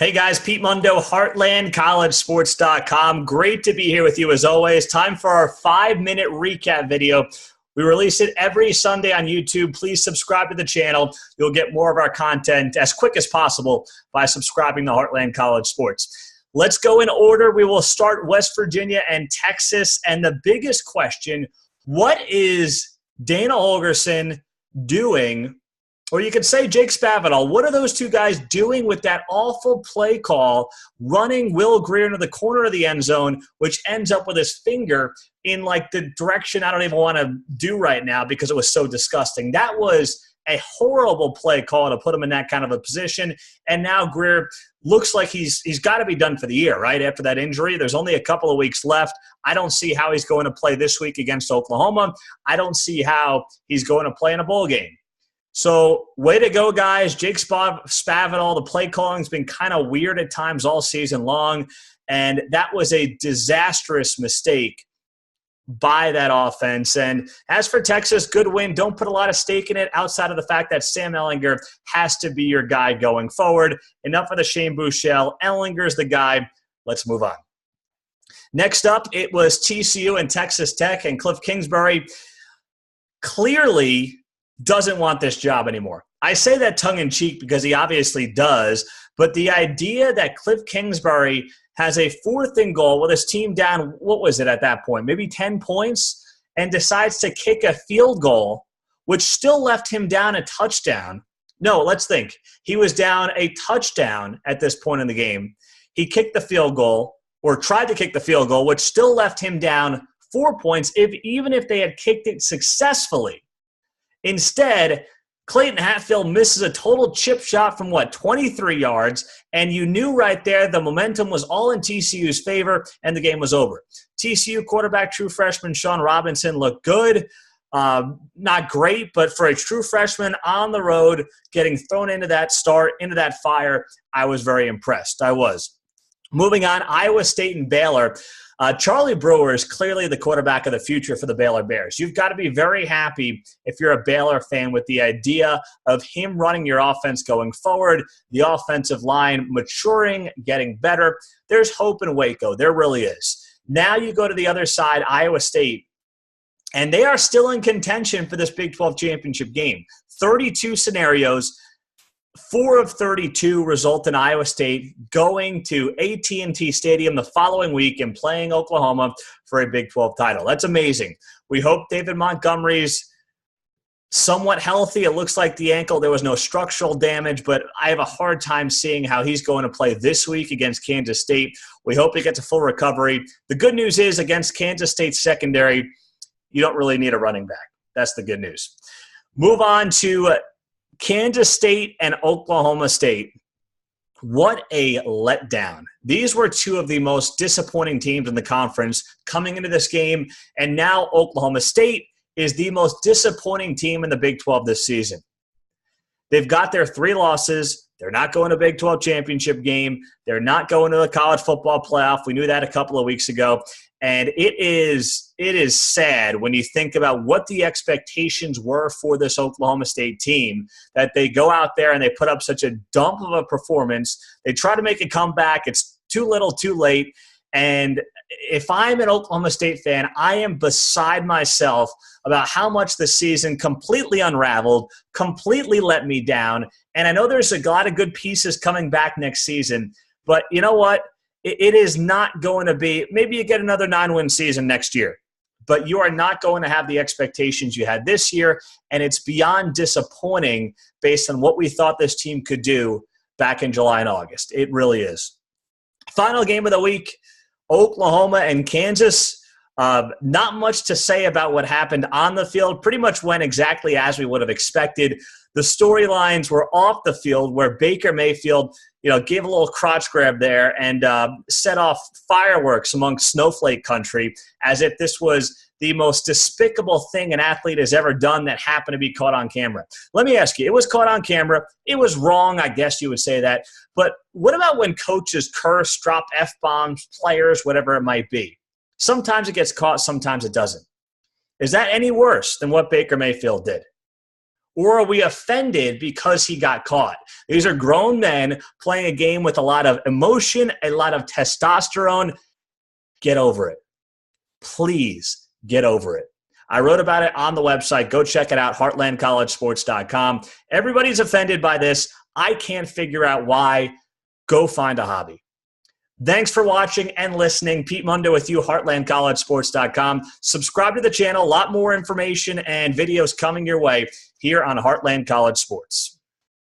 Hey guys, Pete Mundo, HeartlandCollegeSports.com. Great to be here with you as always. Time for our 5-minute recap video. We release it every Sunday on YouTube. Please subscribe to the channel. You'll get more of our content as quick as possible by subscribing to Heartland College Sports. Let's go in order. We will start West Virginia and Texas. And the biggest question, what is Dana Holgorsen doing? Or you could say Jake Spavital. What are those two guys doing with that awful play call, running Will Grier into the corner of the end zone, which ends up with his finger in like the direction I don't even want to do right now because it was so disgusting. That was a horrible play call to put him in that kind of a position. And now Grier looks like he's got to be done for the year, right, after that injury. There's only a couple of weeks left. I don't see how he's going to play this week against Oklahoma. I don't see how he's going to play in a bowl game. So, way to go, guys. Jake Spavital, the play calling's been kind of weird at times all season long, and that was a disastrous mistake by that offense. And as for Texas, good win. Don't put a lot of stake in it outside of the fact that Sam Ehlinger has to be your guy going forward. Enough of the Shane Buechele. Ehlinger's the guy. Let's move on. Next up, it was TCU and Texas Tech, and Cliff Kingsbury clearly doesn't want this job anymore. I say that tongue-in-cheek because he obviously does, but the idea that Cliff Kingsbury has a 4th and goal with his team down, what was it at that point, maybe 10 points, and decides to kick a field goal, which still left him down a touchdown. No, let's think. He was down a touchdown at this point in the game. He kicked the field goal, or tried to kick the field goal, which still left him down 4 points, even if they had kicked it successfully. Instead, Clayton Hatfield misses a total chip shot from, 23 yards, and you knew right there the momentum was all in TCU's favor, and the game was over. TCU quarterback, true freshman Shawn Robinson looked good. Not great, but for a true freshman on the road, getting thrown into that start, into that fire, I was very impressed. I was. Moving on, Iowa State and Baylor. Charlie Brewer is clearly the quarterback of the future for the Baylor Bears. You've got to be very happy if you're a Baylor fan with the idea of him running your offense going forward, the offensive line maturing, getting better. There's hope in Waco. There really is. Now you go to the other side, Iowa State, and they are still in contention for this Big 12 championship game. 32 scenarios. 4 of 32 result in Iowa State going to AT&T Stadium the following week and playing Oklahoma for a Big 12 title. That's amazing. We hope David Montgomery's somewhat healthy. It looks like the ankle, there was no structural damage, but I have a hard time seeing how he's going to play this week against Kansas State. We hope he gets a full recovery. The good news is against Kansas State's secondary, you don't really need a running back. That's the good news. Move on to Kansas State and Oklahoma State. What a letdown. These were two of the most disappointing teams in the conference coming into this game, and now Oklahoma State is the most disappointing team in the Big 12 this season. They've got their 3 losses. They're not going to a Big 12 championship game. They're not going to the college football playoff. We knew that a couple of weeks ago. And it is sad when you think about what the expectations were for this Oklahoma State team, that they go out there and they put up such a dump of a performance. They try to make a comeback. It's too little, too late. And if I'm an Oklahoma State fan, I am beside myself about how much the season completely unraveled, completely let me down. And I know there's a lot of good pieces coming back next season, but you know what? It is not going to be – maybe you get another 9-win season next year, but you are not going to have the expectations you had this year, and it's beyond disappointing based on what we thought this team could do back in July and August. It really is. Final game of the week, Oklahoma and Kansas. Not much to say about what happened on the field. Pretty much went exactly as we would have expected. The storylines were off the field where Baker Mayfield – gave a little crotch grab there and set off fireworks among snowflake country as if this was the most despicable thing an athlete has ever done that happened to be caught on camera. Let me ask you, it was caught on camera. It was wrong, I guess you would say that. But what about when coaches curse, drop F-bombs, players, whatever it might be? Sometimes it gets caught, sometimes it doesn't. Is that any worse than what Baker Mayfield did? Or are we offended because he got caught? These are grown men playing a game with a lot of emotion, a lot of testosterone. Get over it. Please get over it. I wrote about it on the website. Go check it out, heartlandcollegesports.com. Everybody's offended by this. I can't figure out why. Go find a hobby. Thanks for watching and listening. Pete Mundo with you, heartlandcollegesports.com. Subscribe to the channel. A lot more information and videos coming your way here on Heartland College Sports.